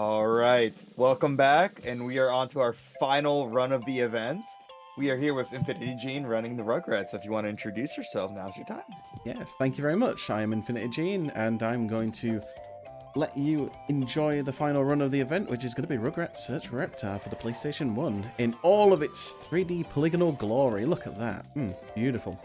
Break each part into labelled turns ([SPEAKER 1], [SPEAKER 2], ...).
[SPEAKER 1] All right, welcome back, and we are on to our final run of the event. We are here with InfinityGene running the Rugrats. So if you want to introduce yourself, now's your time.
[SPEAKER 2] Yes, thank you very much. I am InfinityGene, and I'm going to let you enjoy the final run of the event, which is going to be Rugrats Search for Reptar for the PlayStation 1 in all of its 3D polygonal glory. Look at that. Beautiful.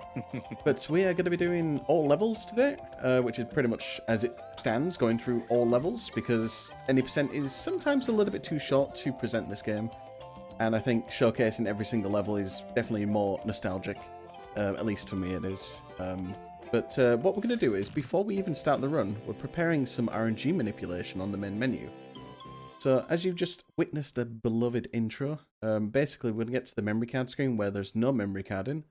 [SPEAKER 2] But we are going to be doing all levels today, which is pretty much as it stands, going through all levels, because any percent is sometimes a little bit too short to present this game. And I think showcasing every single level is definitely more nostalgic. At least for me it is. But what we're going to do is, before we even start the run, we're preparing some RNG manipulation on the main menu. So, as you've just witnessed the beloved intro, basically we're going to get to the memory card screen where there's no memory card in,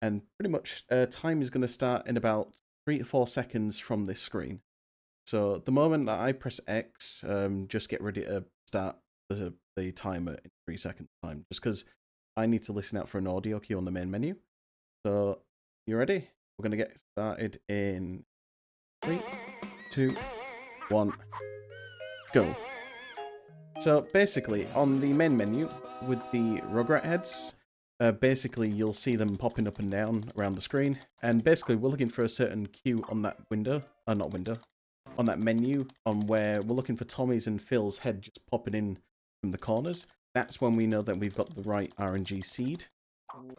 [SPEAKER 2] and pretty much time is going to start in about 3 to 4 seconds from this screen. So, the moment that I press X, just get ready to start the timer in 3 seconds time, just because I need to listen out for an audio cue on the main menu. So, you ready? We're going to get started in 3, 2, 1, go. So basically, on the main menu, with the Rugrat heads, basically you'll see them popping up and down around the screen. And basically we're looking for a certain cue on that window, on that menu, on where we're looking for Tommy's and Phil's head just popping in from the corners. That's when we know that we've got the right RNG seed.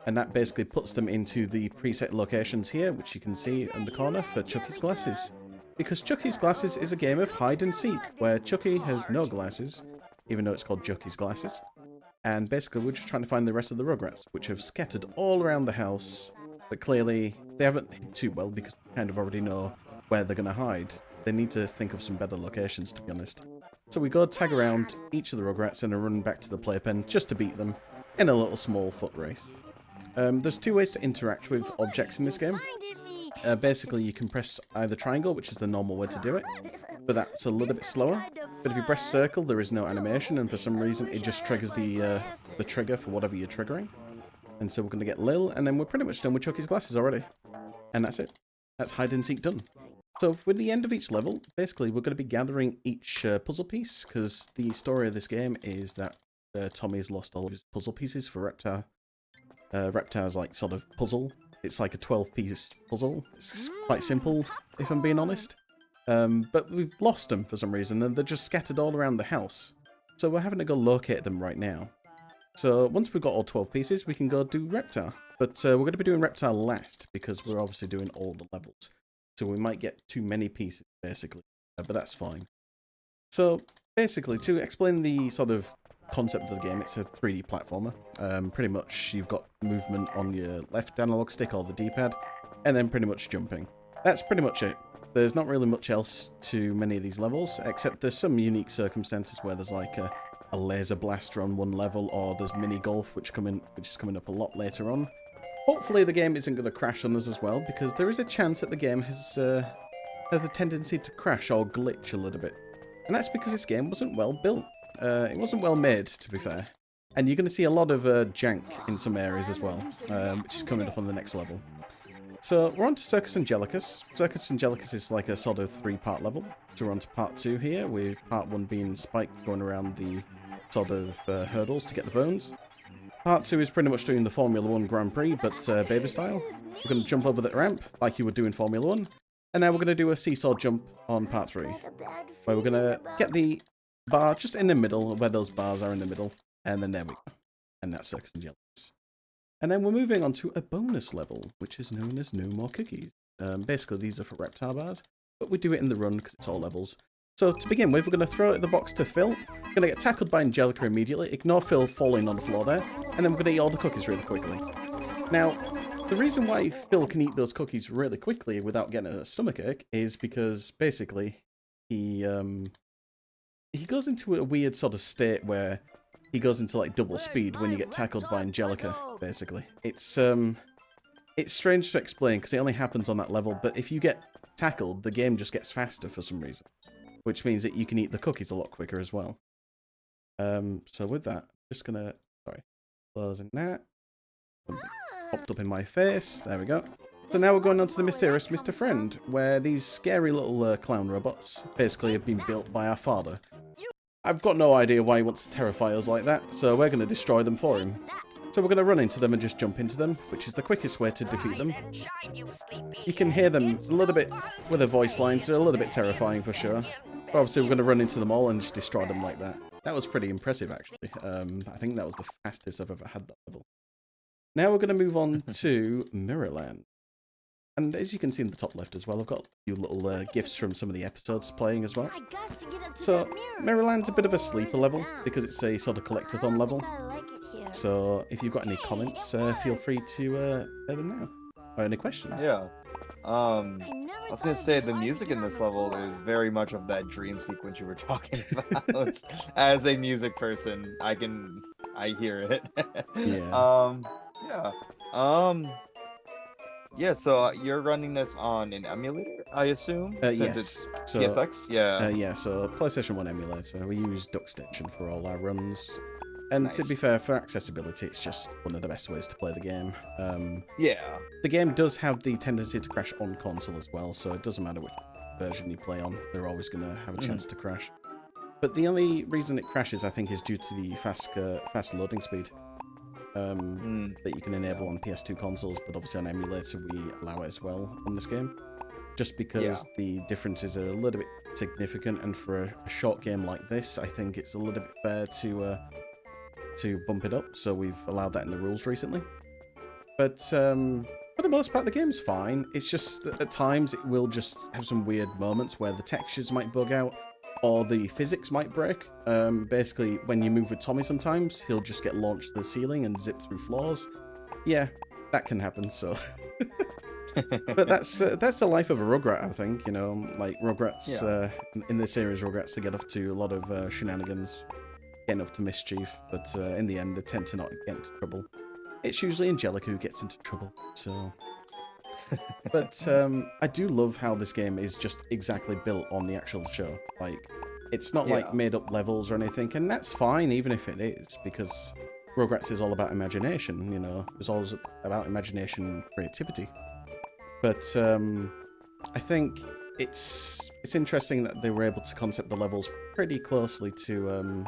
[SPEAKER 2] And that basically puts them into the preset locations here, which you can see in the corner for Chucky's glasses. Because Chucky's glasses is a game of hide and seek, where Chucky has no glasses, even though it's called Chucky's glasses. And basically we're just trying to find the rest of the Rugrats, which have scattered all around the house, but clearly they haven't hid too well because we kind of already know where they're going to hide. They need to think of some better locations, to be honest. So we go tag around each of the Rugrats and run back to the playpen just to beat them in a little small foot race. There's 2 ways to interact with objects in this game. Basically, you can press either triangle, which is the normal way to do it, but that's a little bit slower. But if you press circle, there is no animation, and for some reason, it just triggers the trigger for whatever you're triggering. And so we're going to get Lil, and then we're pretty much done with Chucky's glasses already. And that's it. That's hide and seek done. So with the end of each level, basically, we're going to be gathering each puzzle piece, because the story of this game is that Tommy's lost all of his puzzle pieces for Reptar. Reptar's like sort of puzzle. It's like a 12-piece puzzle. It's quite simple, if I'm being honest. But we've lost them for some reason, and they're just scattered all around the house. So we're having to go locate them right now. So once we've got all 12 pieces, we can go do Reptar. But we're going to be doing Reptar last, because we're obviously doing all the levels. So we might get too many pieces, basically. But that's fine. So basically, to explain the sort of concept of the game, it's a 3D platformer. Pretty much you've got movement on your left analog stick or the D-pad, and then pretty much jumping. That's pretty much it. There's not really much else to many of these levels, except there's some unique circumstances where there's like a laser blaster on one level, or there's mini golf which is coming up a lot later on. Hopefully the game isn't going to crash on us as well, because there is a chance that the game has a tendency to crash or glitch a little bit. And that's because this game wasn't well built. It wasn't well made, to be fair. And you're going to see a lot of jank in some areas as well, which is coming up on the next level. So we're on to Circus Angelicus. Circus Angelicus is like a sort of 3-part level. So we're on to part 2 here, with part 1 being Spike going around the sort of hurdles to get the bones. Part 2 is pretty much doing the Formula 1 Grand Prix, but baby style. We're going to jump over the ramp, like you would do in Formula 1. And now we're going to do a seesaw jump on part 3, where we're going to get the bar just in the middle, where those bars are in the middle. And then there we go. And that's Circus Angelicus. And then we're moving on to a bonus level, which is known as No More Cookies. Basically, these are for Reptar bars, but we do it in the run because it's all levels. So to begin with, we're going to throw it in the box to Phil. We're going to get tackled by Angelica immediately. Ignore Phil falling on the floor there. And then we're going to eat all the cookies really quickly. Now, the reason why Phil can eat those cookies really quickly without getting a stomachache is because basically he goes into a weird sort of state where he goes into like double speed when you get tackled by Angelica, basically. It's strange to explain because it only happens on that level, but if you get tackled, the game just gets faster for some reason, which means that you can eat the cookies a lot quicker as well. So with that, I'm just gonna, closing that. Popped up in my face, there we go. So now we're going on to the mysterious Mr. Friend, where these scary little clown robots basically have been built by our father. I've got no idea why he wants to terrify us like that, so we're going to destroy them for him. So we're going to run into them and just jump into them, which is the quickest way to defeat them. You can hear them a little bit with their voice lines. They're a little bit terrifying for sure. But obviously we're going to run into them all and just destroy them like that. That was pretty impressive, actually. I think that was the fastest I've ever had that level. Now we're going to move on to Mirrorland. And as you can see in the top left as well, I've got a few little gifs from some of the episodes playing as well. So, Mirrorland's a bit of a sleeper level, because it's a sort of collectathon level. So, if you've got any comments, feel free to say them now. Or any questions.
[SPEAKER 1] Yeah. I was gonna say the music in this level is very much of that dream sequence you were talking about. As a music person, I hear it.
[SPEAKER 2] Yeah.
[SPEAKER 1] Yeah. Yeah, so you're running this on an emulator, I assume? Since
[SPEAKER 2] Yes.
[SPEAKER 1] it's
[SPEAKER 2] So,
[SPEAKER 1] PSX? Yeah.
[SPEAKER 2] yeah, so PlayStation 1 emulator. We use DuckStation for all our runs. And to be
[SPEAKER 1] Nice.
[SPEAKER 2] fair, for accessibility, it's just one of the best ways to play the game.
[SPEAKER 1] Yeah.
[SPEAKER 2] The game does have the tendency to crash on console as well, so it doesn't matter which version you play on, they're always going to have a chance to crash. But the only reason it crashes, I think, is due to the fast loading speed that you can enable on PS2 consoles, but obviously on emulator we allow it as well on this game. Just because the differences are a little bit significant, and for a short game like this, I think it's a little bit fair to bump it up, so we've allowed that in the rules recently. But for the most part, the game's fine. It's just that at times it will just have some weird moments where the textures might bug out, or the physics might break. Basically, when you move with Tommy sometimes, he'll just get launched to the ceiling and zip through floors. Yeah, that can happen, so... But that's the life of a Rugrat, I think, you know, like Rugrats, in the series Rugrats, they get up to a lot of shenanigans, getting up to mischief, but in the end they tend to not get into trouble. It's usually Angelica who gets into trouble, so... But I do love how this game is just exactly built on the actual show. Like, it's not like made up levels or anything, and that's fine even if it is, because Rugrats is all about imagination, you know, it's all about imagination and creativity. But I think it's interesting that they were able to concept the levels pretty closely to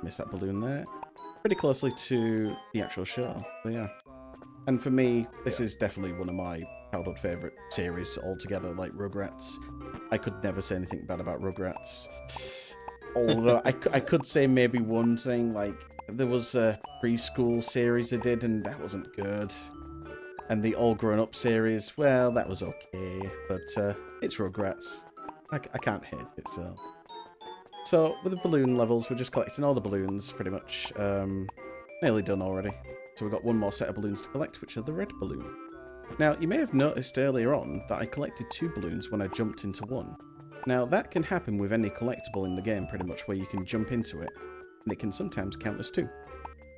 [SPEAKER 2] miss that balloon there, pretty closely to the actual show. So yeah, and for me, this is definitely one of my childhood favorite series altogether. Like Rugrats, I could never say anything bad about Rugrats. Although I could say maybe one thing, like there was a preschool series they did, and that wasn't good. And the All Grown Up series, well, that was okay, but it's Rugrats. I can't hate it, so... So, with the balloon levels, we're just collecting all the balloons, pretty much. Nearly done already. So we've got one more set of balloons to collect, which are the red balloon. Now, you may have noticed earlier on that I collected 2 balloons when I jumped into one. Now, that can happen with any collectible in the game, pretty much, where you can jump into it, and it can sometimes count as 2.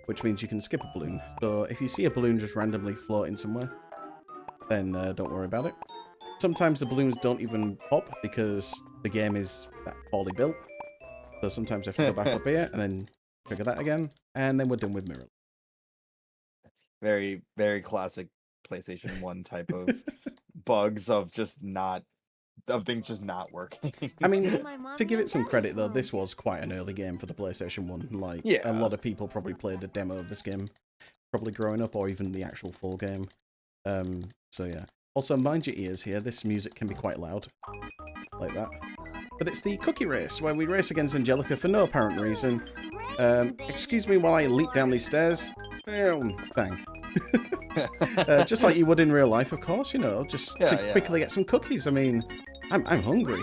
[SPEAKER 2] Which means you can skip a balloon. So if you see a balloon just randomly floating somewhere, then don't worry about it. Sometimes the balloons don't even pop because the game is that poorly built. So sometimes I have to go back up here and then trigger that again, and then we're done with Mirror.
[SPEAKER 1] Very, very classic PlayStation 1 type of bugs of things just not working.
[SPEAKER 2] I mean, to give it some credit though, this was quite an early game for the PlayStation 1. Like, a lot of people probably played a demo of this game, probably growing up, or even the actual full game. So yeah. Also, mind your ears here, this music can be quite loud. Like that. But it's the cookie race, where we race against Angelica for no apparent reason. Excuse me while I leap down these stairs. Bang. Just like you would in real life, of course, you know, just to quickly get some cookies. I mean, I'm hungry,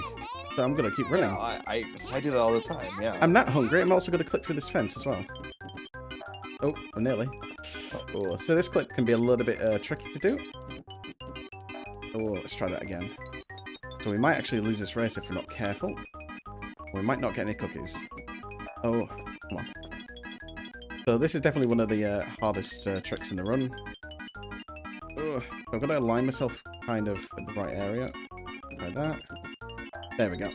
[SPEAKER 2] so I'm going to keep running.
[SPEAKER 1] Yeah, I do that all the time, yeah.
[SPEAKER 2] I'm not hungry, I'm also going to clip through this fence as well. Oh, nearly. Oh, so this clip can be a little bit tricky to do. Oh, let's try that again. So we might actually lose this race if we're not careful. We might not get any cookies. Oh, come on. So this is definitely one of the hardest tricks in the run. Oh, I've got to align myself kind of in the right area. Like that. There we go.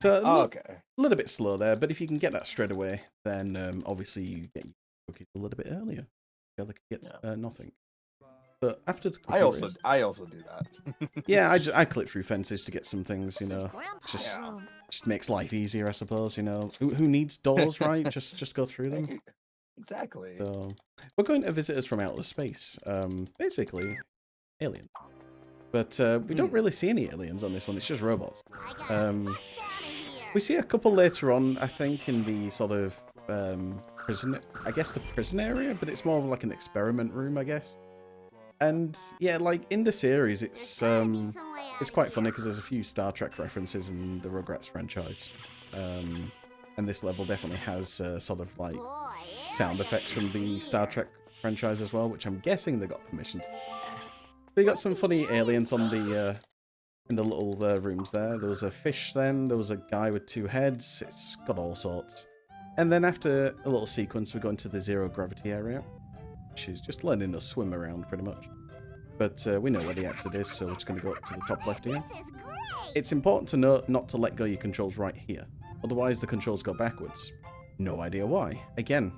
[SPEAKER 2] So a little bit slow there, but if you can get that straight away, then obviously you get your cookies a little bit earlier. The other gets nothing. So after the
[SPEAKER 1] I
[SPEAKER 2] tutorials,
[SPEAKER 1] also do that.
[SPEAKER 2] yeah, I clip through fences to get some things, you know. Just
[SPEAKER 1] Yeah.
[SPEAKER 2] just makes life easier, I suppose. You know, who needs doors, right? Just go through them.
[SPEAKER 1] Exactly.
[SPEAKER 2] So we're going to visitors from outer space. Basically aliens. But we don't really see any aliens on this one. It's just robots. We see a couple later on, I think, in the sort of prison. I guess the prison area, but it's more of like an experiment room, I guess. And yeah, like in the series, it's quite funny because there's a few Star Trek references in the Rugrats franchise. And this level definitely has sort of like sound effects from the Star Trek franchise as well, which I'm guessing they got permission to. They got some funny aliens on the in the little rooms there. There was a fish then, there was a guy with 2 heads, it's got all sorts. And then after a little sequence, we go into the zero gravity area, which is just letting us swim around pretty much. But we know where the exit is, so we're just going to go up to the top left here. It's important to note not to let go your controls right here, otherwise the controls go backwards. No idea why. Again,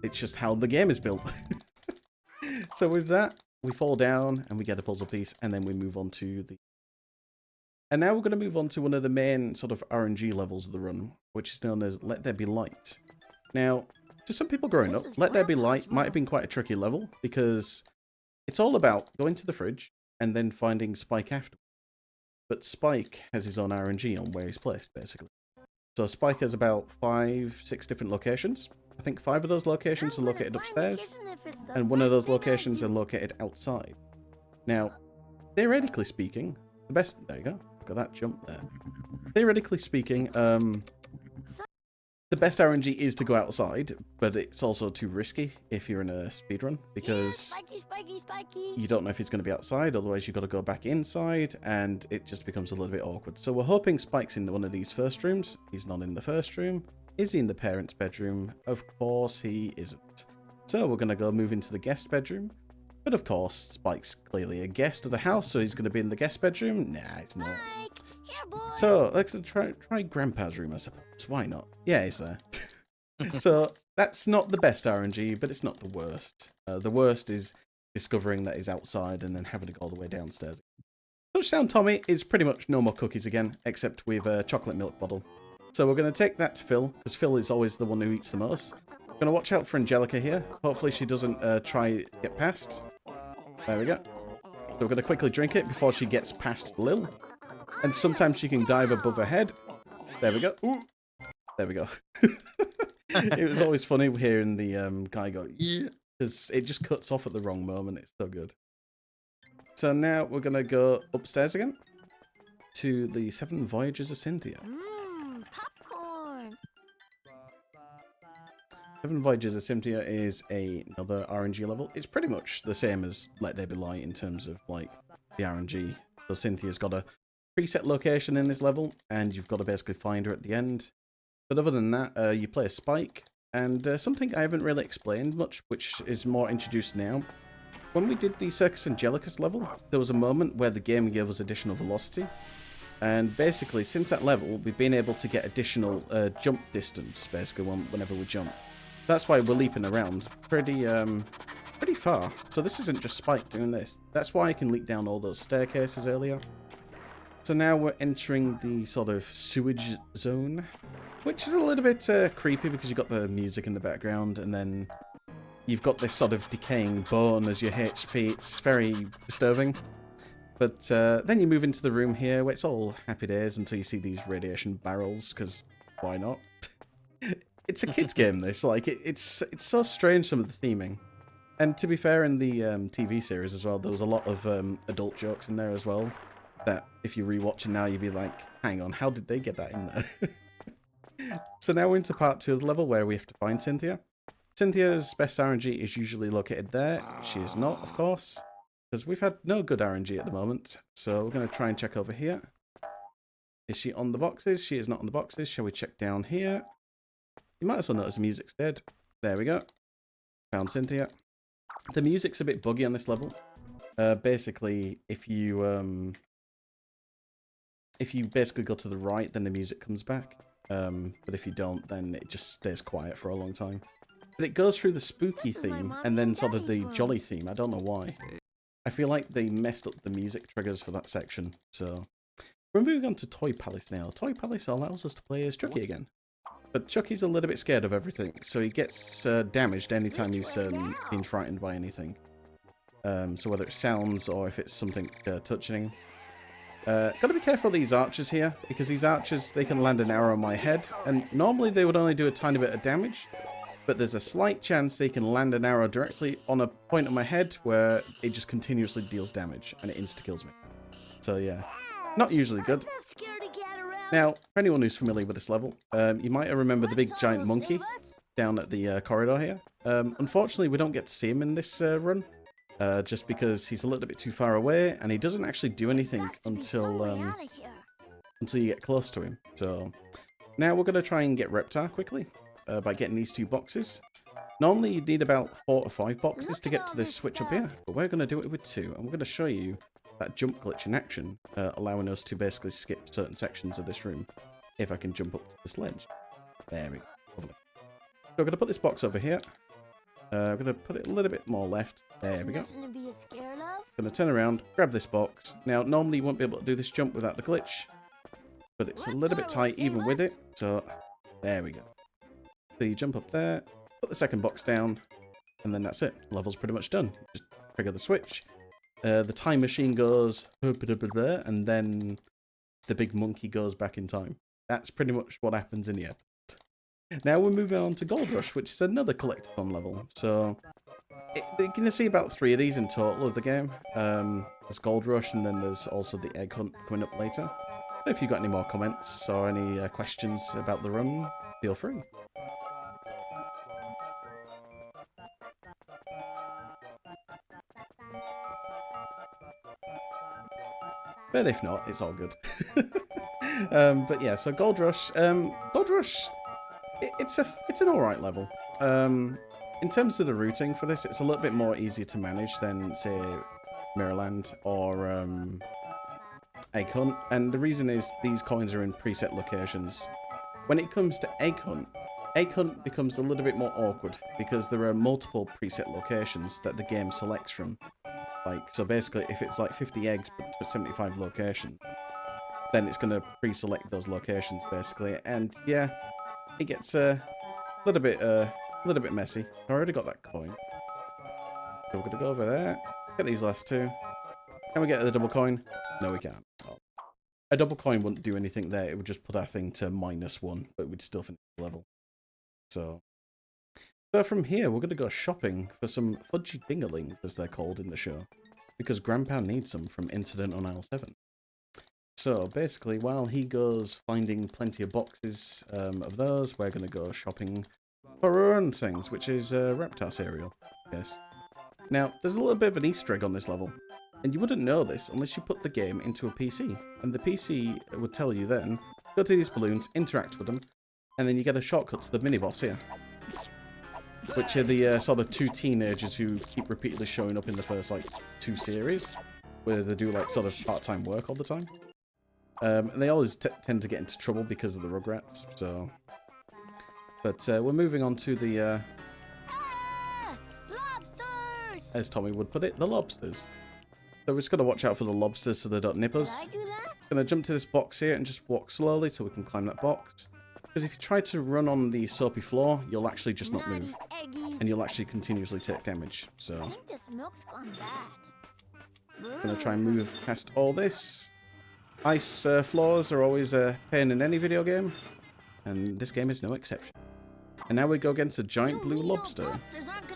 [SPEAKER 2] it's just how the game is built. So with that, we fall down and we get a puzzle piece, and then we move on to the... And now we're going to move on to one of the main sort of RNG levels of the run, which is known as Let There Be Light. Now, to some people growing up, Let There Be Light might have been quite a tricky level, because it's all about going to the fridge and then finding Spike after. But Spike has his own RNG on where he's placed, basically. So Spike has about 5-6 different locations. I think 5 of those locations are located upstairs, and 1 of those locations are located outside. Now, theoretically speaking, the best... There you go. Look at that jump there. Theoretically speaking, the best RNG is to go outside, but it's also too risky if you're in a speedrun, because you don't know if it's going to be outside, otherwise you've got to go back inside, and it just becomes a little bit awkward. So we're hoping Spike's in one of these first rooms. He's not in the first room. Is he in the parents' bedroom? Of course he isn't. So we're going to go move into the guest bedroom. But of course, Spike's clearly a guest of the house, so he's going to be in the guest bedroom? Nah, it's not. So let's try Grandpa's room, I suppose. Why not? Yeah, he's there. So that's not the best RNG, but it's not the worst. The worst is discovering that he's outside and then having to go all the way downstairs. Touchdown Tommy is pretty much no more cookies again, except with a chocolate milk bottle. So we're going to take that to Phil, because Phil is always the one who eats the most. We're going to watch out for Angelica here. Hopefully she doesn't try get past. There we go. So we're going to quickly drink it before she gets past Lil. And sometimes she can dive above her head. There we go. Ooh. There we go. It was always funny hearing the guy go, yeah, because it just cuts off at the wrong moment. It's so good. So now we're going to go upstairs again to the 7 Voyages of Cynthia.
[SPEAKER 3] Popcorn.
[SPEAKER 2] 7 Voyages of Cynthia is another RNG level. It's pretty much the same as Let There Be Light in terms of like the RNG. So Cynthia's got a preset location in this level, and you've got to basically find her at the end. But other than that, you play a Spike, and something I haven't really explained much, which is more introduced now. When we did the Circus Angelicus level, there was a moment where the game gave us additional velocity, and basically since that level, we've been able to get additional jump distance, basically, whenever we jump. That's why we're leaping around pretty far. So this isn't just Spike doing this. That's why I can leap down all those staircases earlier. So now we're entering the sort of sewage zone, which is a little bit creepy because you've got the music in the background, and then you've got this sort of decaying bone as your HP. It's very disturbing. But then you move into the room here, where it's all happy days until you see these radiation barrels, because why not? It's a kid's game, this. Like, it's so strange, some of the theming. And to be fair, in the TV series as well, there was a lot of adult jokes in there as well, that if you're rewatching now, you'd be like, hang on, how did they get that in there? So now we're into part 2 of the level, where we have to find Cynthia. Cynthia's best RNG is usually located there. She is not, of course, because we've had no good RNG at the moment. So we're going to try and check over here. Is she on the boxes? She is not on the boxes. Shall we check down here? You might also notice the music's dead. There we go. Found Cynthia. The music's a bit buggy on this level. Basically, if you basically go to the right, then the music comes back. But if you don't, then it just stays quiet for a long time. But it goes through the spooky theme and then sort of the jolly theme. I don't know why. I feel like they messed up the music triggers for that section. So we're moving on to Toy Palace now. Toy Palace allows us to play as Chucky again. But Chucky's a little bit scared of everything, so he gets damaged anytime he's being frightened by anything. So whether it's sounds or if it's something touching. Gotta be careful of these archers here, because these archers, they can land an arrow on my head, and normally they would only do a tiny bit of damage, but there's a slight chance they can land an arrow directly on a point on my head where it just continuously deals damage, and it insta-kills me. So yeah, not usually good. Now, for anyone who's familiar with this level, you might remember the big giant monkey down at the corridor here. Unfortunately, we don't get to see him in this run, just because he's a little bit too far away, and he doesn't actually do anything until you get close to him. So now we're going to try and get Reptar quickly by getting these 2 boxes. Normally you'd need about 4 or 5 boxes to get to this switch up here, but we're going to do it with 2, and we're going to show you that jump glitch in action, allowing us to basically skip certain sections of this room if I can jump up to this ledge. There we go. Lovely. So we're going to put this box over here. I'm going to put it a little bit more left. There we go. Going to turn around, grab this box. Now, normally you won't be able to do this jump without the glitch, but it's a little bit tight even with it. So, there we go. So you jump up there, put the second box down, and then that's it. Level's pretty much done. Just trigger the switch. The time machine goes, and then the big monkey goes back in time. That's pretty much what happens in the end. Now we're moving on to Gold Rush, which is another collectathon level. So you're going to see about 3 of these in total of the game. There's Gold Rush, and then there's also the Egg Hunt coming up later. So if you've got any more comments or any questions about the run, feel free. But if not, it's all good. But yeah, so Gold Rush. Gold Rush, it's an alright level. In terms of the routing for this, it's a little bit more easier to manage than, say, Mirrorland or Egg Hunt. And the reason is these coins are in preset locations. When it comes to Egg Hunt becomes a little bit more awkward because there are multiple preset locations that the game selects from. Like, so basically, if it's like 50 eggs but for 75 locations, then it's going to pre-select those locations basically. And yeah, it gets a little bit messy. I already got that coin, so we're going to go over there, get these last 2. Can we get the double coin? No, we can't. Oh. A double coin wouldn't do anything there. It would just put our thing to -1, but we'd still finish the level. So from here, we're going to go shopping for some fudgy dinglings, as they're called in the show, because Grandpa needs some from Incident on Aisle 7. So basically, while he goes finding plenty of boxes of those, we're going to go shopping for our own things, which is Reptar cereal. Yes. Now, there's a little bit of an Easter egg on this level, and you wouldn't know this unless you put the game into a PC, and the PC would tell you then, go to these balloons, interact with them, and then you get a shortcut to the mini-boss here. Which are the sort of 2 teenagers who keep repeatedly showing up in the first, like, 2 series, where they do, like, sort of part-time work all the time. And they always tend to get into trouble because of the Rugrats, so... But we're moving on to the,
[SPEAKER 3] Lobsters!
[SPEAKER 2] as Tommy would put it, the lobsters. So we're just going to watch out for the lobsters so they don't nip us. Going to jump to this box here and just walk slowly so we can climb that box. Because if you try to run on the soapy floor, you'll actually just not move. And you'll actually continuously take damage. So
[SPEAKER 3] I think this milk's gone bad.
[SPEAKER 2] I'm going to try and move past all this. Ice floors are always a pain in any video game. And this game is no exception. And now we go against a giant blue lobster.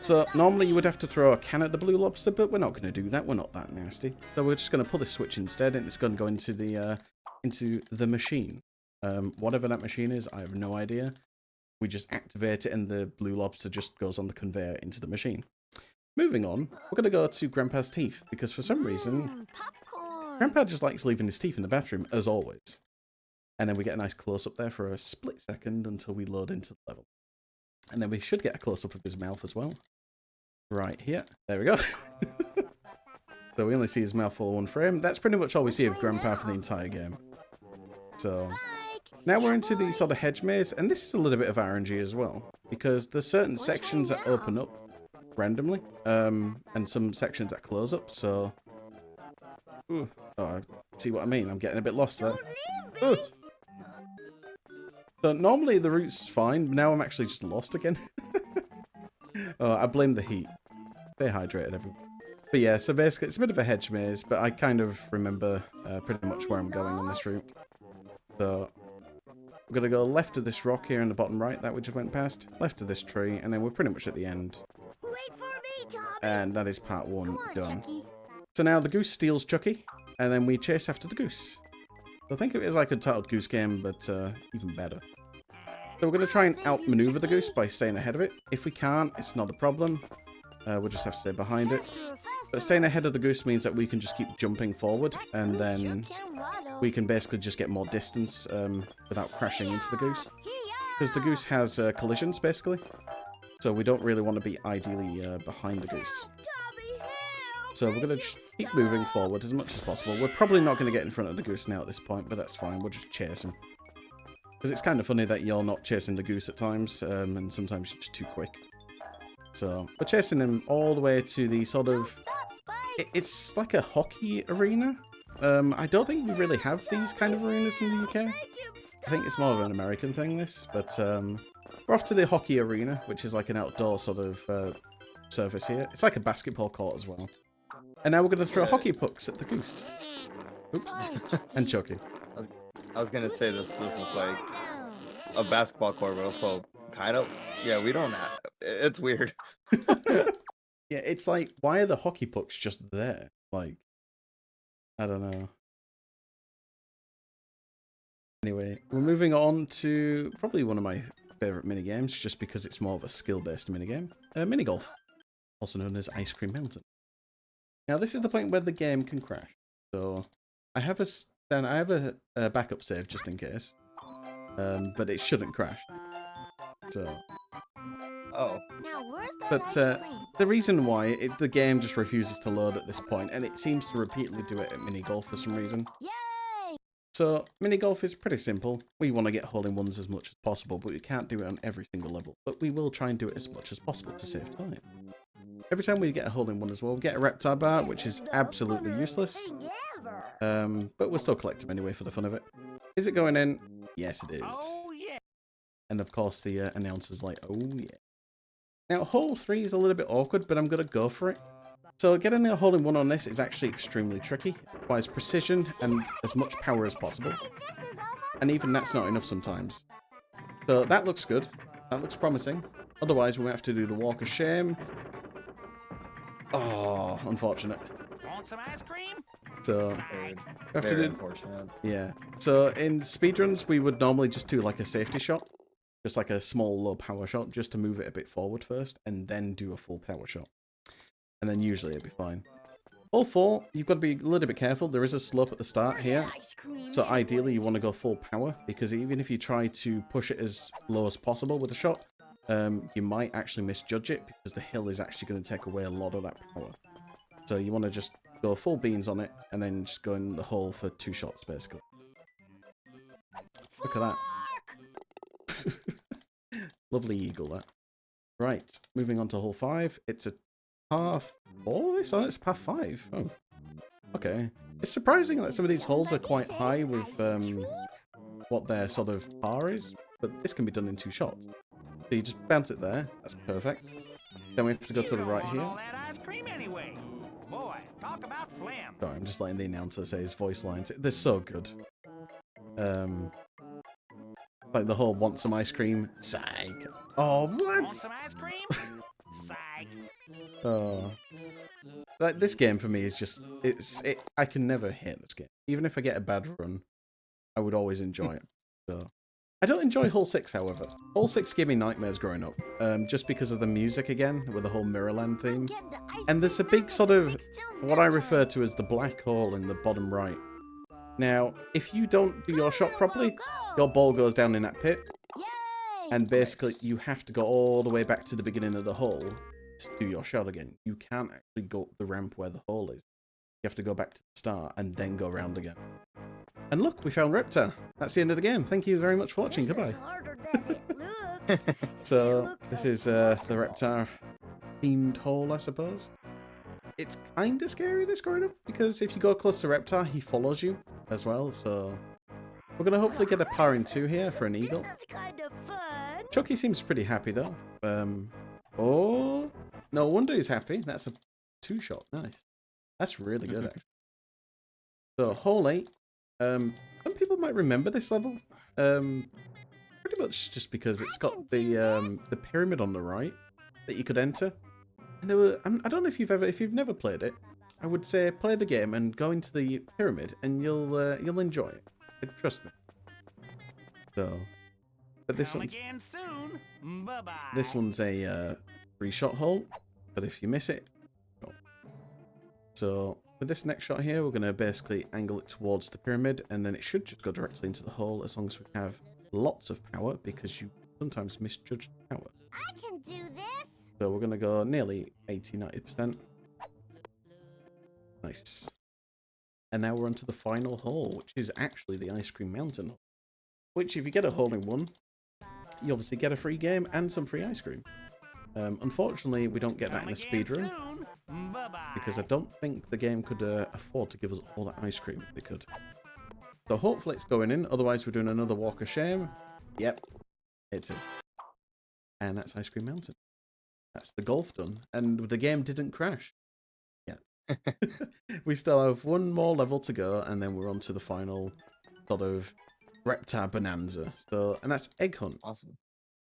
[SPEAKER 2] So normally you would have to throw a can at the blue lobster, but we're not going to do that. We're not that nasty. So we're just going to pull this switch instead, and it's going to go into the machine. Whatever that machine is, I have no idea. We just activate it and the blue lobster just goes on the conveyor into the machine. Moving on, we're going to go to Grandpa's teeth, because for some reason,
[SPEAKER 3] Popcorn.
[SPEAKER 2] Grandpa just likes leaving his teeth in the bathroom, as always. And then we get a nice close-up there for a split second until we load into the level. And then we should get a close-up of his mouth as well. Right here. There we go. So we only see his mouth for 1 frame. That's pretty much all we see of Grandpa for the entire game. So now we're into the sort of hedge maze, and this is a little bit of RNG as well, because there's certain sections that open up randomly, and some sections that close up, so... Ooh. Oh, see what I mean? I'm getting a bit lost there. Ooh. So normally the route's fine, but now I'm actually just lost again. Oh, I blame the heat. Stay hydrated, everyone. But yeah, so basically it's a bit of a hedge maze, but I kind of remember pretty much where I'm going on this route. So we're going to go left of this rock here in the bottom right, that we just went past, left of this tree, and then we're pretty much at the end.
[SPEAKER 3] Wait for me, Tommy.
[SPEAKER 2] And that is part 1 done.
[SPEAKER 3] Chucky.
[SPEAKER 2] So now the goose steals Chucky, and then we chase after the goose. So think of it as like a Turtled Goose game, but even better. So we're going to try and outmaneuver the goose by staying ahead of it. If we can't, it's not a problem. We'll just have to stay behind it. But staying ahead of the goose means that we can just keep jumping forward, and then we can basically just get more distance without crashing into the goose. Because the goose has collisions, basically. So we don't really want to be ideally behind the goose. So we're going to just keep moving forward as much as possible. We're probably not going to get in front of the goose now at this point, but that's fine. We'll just chase him. Because it's kind of funny that you're not chasing the goose at times, and sometimes you're just too quick. So we're chasing him all the way to the sort of... It's like a hockey arena. I don't think we really have these kind of arenas in the UK. I think it's more of an American thing, this. But we're off to the hockey arena, which is like an outdoor sort of surface here. It's like a basketball court as well. And now we're going to throw hockey pucks at the goose. Oops. And Chucky.
[SPEAKER 1] I was gonna say this looks like a basketball court, but also kind of. Yeah, we don't have. It's weird.
[SPEAKER 2] Yeah, it's like, why are the hockey pucks just there? Like, I don't know. Anyway, we're moving on to probably one of my favourite minigames, just because it's more of a skill-based minigame. Mini golf, also known as Ice Cream Mountain. Now, this is the point where the game can crash. So, I have a backup save just in case, but it shouldn't crash. So.
[SPEAKER 1] Oh.
[SPEAKER 2] But the reason why the game just refuses to load at this point, and it seems to repeatedly do it at mini golf for some reason.
[SPEAKER 3] Yay!
[SPEAKER 2] So mini golf is pretty simple. We want to get hole-in-ones as much as possible, but we can't do it on every single level. But we will try and do it as much as possible to save time. Every time we get a hole-in-one as well, we get a Reptar bar, which is absolutely useless. But we'll still collect them anyway for the fun of it. Is it going in? Yes, it is.
[SPEAKER 4] Oh, yeah.
[SPEAKER 2] And of course the announcer's like, oh yeah. Now, hole 3 is a little bit awkward, but I'm going to go for it. So getting a hole-in-one on this is actually extremely tricky. It requires precision and as much power as possible. And even that's not enough sometimes. So that looks good. That looks promising. Otherwise, we might have to do the walk of shame. Oh, unfortunate.
[SPEAKER 4] Want some ice cream?
[SPEAKER 2] So,
[SPEAKER 4] Psych.
[SPEAKER 2] we have to
[SPEAKER 1] Very
[SPEAKER 2] do...
[SPEAKER 1] unfortunate.
[SPEAKER 2] Yeah. So in speedruns, we would normally just do like a safety shot. Just like a small low power shot, just to move it a bit forward first, and then do a full power shot. And then usually it'll be fine. Hole 4, you've got to be a little bit careful. There is a slope at the start here. So ideally you want to go full power, because even if you try to push it as low as possible with a shot, you might actually misjudge it, because the hill is actually going to take away a lot of that power. So you want to just go full beans on it, and then just go in the hole for 2 shots, basically. Look at that. Lovely eagle, that. Right, moving on to hole 5. It's a par 4 this? Oh, it's par 5. Oh, okay. It's surprising that some of these holes are quite high with what their sort of par is, but this can be done in 2 shots. So you just bounce it there. That's perfect. Then we have to go to the right here.
[SPEAKER 4] All that ice cream anyway. Boy, talk about phlegm.
[SPEAKER 2] Sorry, I'm just letting the announcer say his voice lines. They're so good. Like the whole want some ice cream. Psych. Oh, what?
[SPEAKER 4] Want some ice cream? Psych.
[SPEAKER 2] Oh. Like, this game for me is just, I can never hate this game. Even if I get a bad run, I would always enjoy it. So, I don't enjoy Hole 6, however. Hole 6 gave me nightmares growing up, just because of the music again, with the whole Mirrorland theme. And there's a big sort of, what I refer to as the black hole in the bottom right. Now, if you don't do your shot properly, your ball goes down in that pit, and basically you have to go all the way back to the beginning of the hole to do your shot again. You can't actually go up the ramp where the hole is. You have to go back to the start and then go around again. And look, we found Reptar. That's the end of the game. Thank you very much for watching. Goodbye. So, this is the Reptar themed hole, I suppose. It's kind of scary, this growing up, because if you go close to Reptar, he follows you as well, so... We're going to hopefully get a powering 2 here for an eagle.
[SPEAKER 3] This is kind of fun.
[SPEAKER 2] Chucky seems pretty happy, though. Oh, no wonder he's happy. That's a 2-shot. Nice. That's really good, actually. So, hole 8. Some people might remember this level. Pretty much just because it's got the pyramid on the right that you could enter. And there were, I don't know if you've never played it, I would say play the game and go into the pyramid and you'll enjoy it. Like, trust me. So, but this
[SPEAKER 4] Come
[SPEAKER 2] one's
[SPEAKER 4] again soon. Bye-bye.
[SPEAKER 2] this one's a 3-shot hole, but if you miss it, no. So with this next shot here, we're going to basically angle it towards the pyramid, and then it should just go directly into the hole as long as we have lots of power, because you sometimes misjudge power.
[SPEAKER 3] I can do this.
[SPEAKER 2] So we're going to go nearly 80-90%. Nice. And now we're onto the final hole, which is actually the Ice Cream Mountain, which if you get a hole in one, you obviously get a free game and some free ice cream. Unfortunately, we don't get that in a speedrun, because I don't think the game could afford to give us all that ice cream if they could. So hopefully it's going in, otherwise we're doing another Walk of Shame. Yep, it's in. And that's Ice Cream Mountain. That's the golf done, and the game didn't crash. Yeah. We still have one more level to go, and then we're on to the final sort of Reptar Bonanza. So, and that's Egg Hunt.
[SPEAKER 1] Awesome.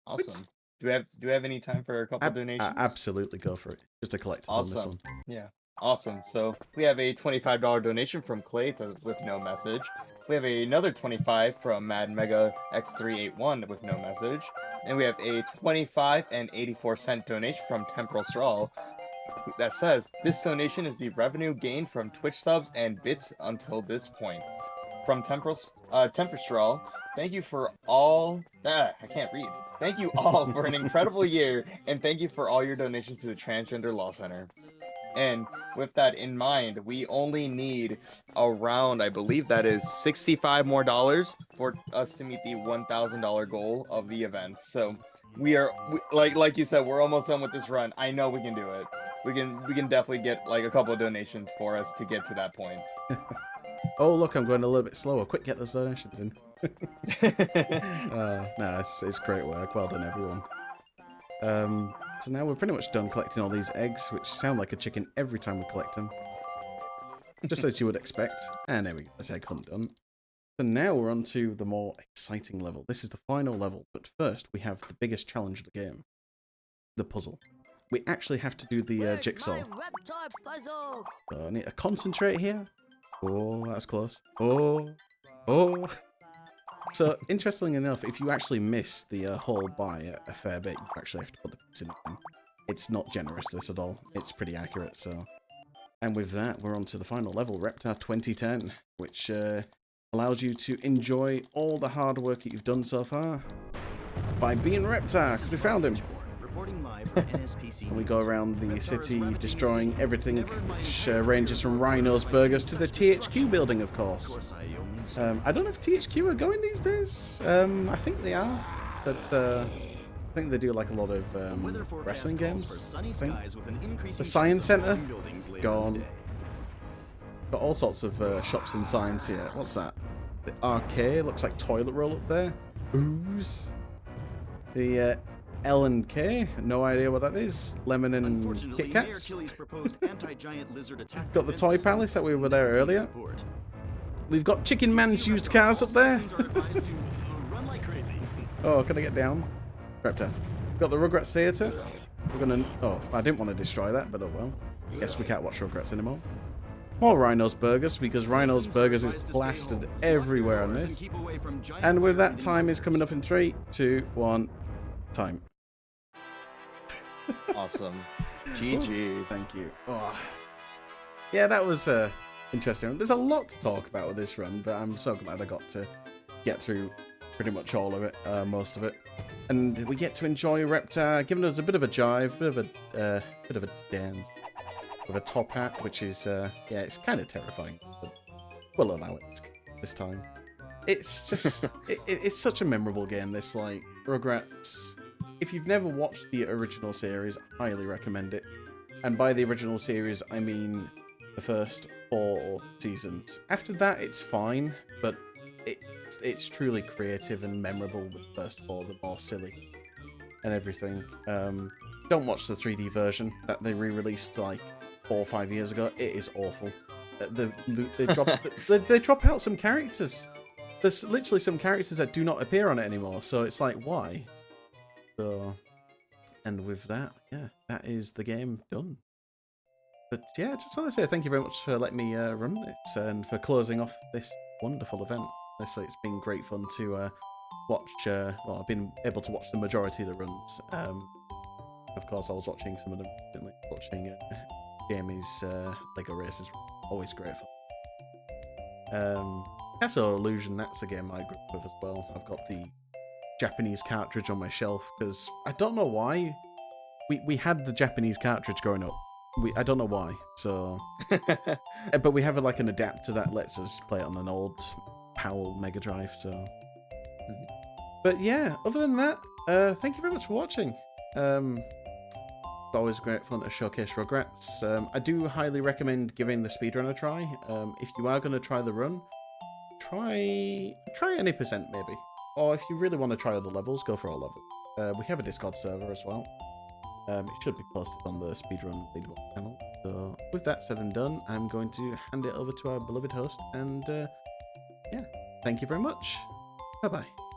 [SPEAKER 1] Awesome. Do we have any time for a couple donations?
[SPEAKER 2] Absolutely, go for it. Just a collector's on this
[SPEAKER 1] Awesome.
[SPEAKER 2] one.
[SPEAKER 1] Yeah. Awesome. So we have a $25 donation from Clay with no message. We have another 25 from Mad Mega X381 with no message. And we have a 25 and 84-cent donation from Temporal Straw that says, this donation is the revenue gained from Twitch subs and bits until this point. From Temporal Straw, thank you for all... I can't read. Thank you all for an incredible year, and thank you for all your donations to the Transgender Law Center. And with that in mind, we only need around, I believe that is $65 more for us to meet the $1,000 goal of the event. So like you said, we're almost done with this run. I know we can do it. We can definitely get like a couple of donations for us to get to that point.
[SPEAKER 2] Oh, look, I'm going a little bit slower. Quick, get those donations in. No, it's great work. Well done, everyone. So now we're pretty much done collecting all these eggs, which sound like a chicken every time we collect them. Just as you would expect. And there we go, this egg hunt done. So now we're on to the more exciting level. This is the final level, but first we have the biggest challenge of the game. The puzzle. We actually have to do the jigsaw.
[SPEAKER 3] My Reptar puzzle.
[SPEAKER 2] So I need to concentrate here. Oh, that's close. Oh. So, interestingly enough, if you actually miss the hole by a fair bit, you actually have to put the piece in again. It's not generous, this at all. It's pretty accurate, so... And with that, we're on to the final level, Reptar 2010, which allows you to enjoy all the hard work that you've done so far by being Reptar, because we found him. And we go around the city, destroying everything, which ranges from Rhino's Burgers to the THQ building, of course. I don't know if THQ are going these days. I think they are, but I think they do like a lot of wrestling games. I think. The Science Center, gone. Got all sorts of shops in science here. What's that? The arcade looks like toilet roll up there. Ooze. The L&K, no idea what that is. Lemon and Kit Kats. Got the Toy Palace that we were there earlier. We've got Chicken Man's used cars up there. Oh, can I get down? Reptar. Got the Rugrats Theatre. We're gonna... Oh, I didn't want to destroy that, but oh well. Guess we can't watch Rugrats anymore. More Rhino's Burgers, because Rhino's Burgers is plastered everywhere on this. And with that, time is coming up in 3, 2, 1, time.
[SPEAKER 1] Awesome. GG.
[SPEAKER 2] Thank you. Oh. Yeah, that was interesting. There's a lot to talk about with this run, but I'm so glad I got to get through pretty much all of it, most of it. And we get to enjoy Reptar giving us a bit of a jive, bit of a dance, with a top hat, which is, yeah, it's kind of terrifying, but we'll allow it this time. It's just, it's such a memorable game, this, like, Rugrats if you've never watched the original series, I highly recommend it. And by the original series, I mean the first 4 seasons. After that, it's fine, but it's truly creative and memorable with the first 4. They're more silly and everything. Don't watch the 3D version that they re-released like 4 or 5 years ago. It is awful. They drop out some characters. There's literally some characters that do not appear on it anymore. So it's like, why? So, and with that, yeah, that is the game done. But yeah, just want to say thank you very much for letting me run this and for closing off this wonderful event. Honestly, it's been great fun to watch. Well, I've been able to watch the majority of the runs. Of course, I was watching some of them. Watching Jamie's Lego races, always great fun. Castle Illusion, that's a game I grew up with as well. I've got the Japanese cartridge on my shelf because I don't know why. We had the Japanese cartridge growing up. I don't know why. So, but we have like an adapter that lets us play it on an old PAL Mega Drive. So, but yeah, other than that, thank you very much for watching. It's always great fun to showcase Rugrats. I do highly recommend giving the speedrun a try. If you are going to try the run, try any percent maybe. Or if you really want to try other levels, go for all levels. We have a Discord server as well. It should be posted on the speedrun leaderboard channel. So with that said and done, I'm going to hand it over to our beloved host. And yeah, thank you very much. Bye-bye.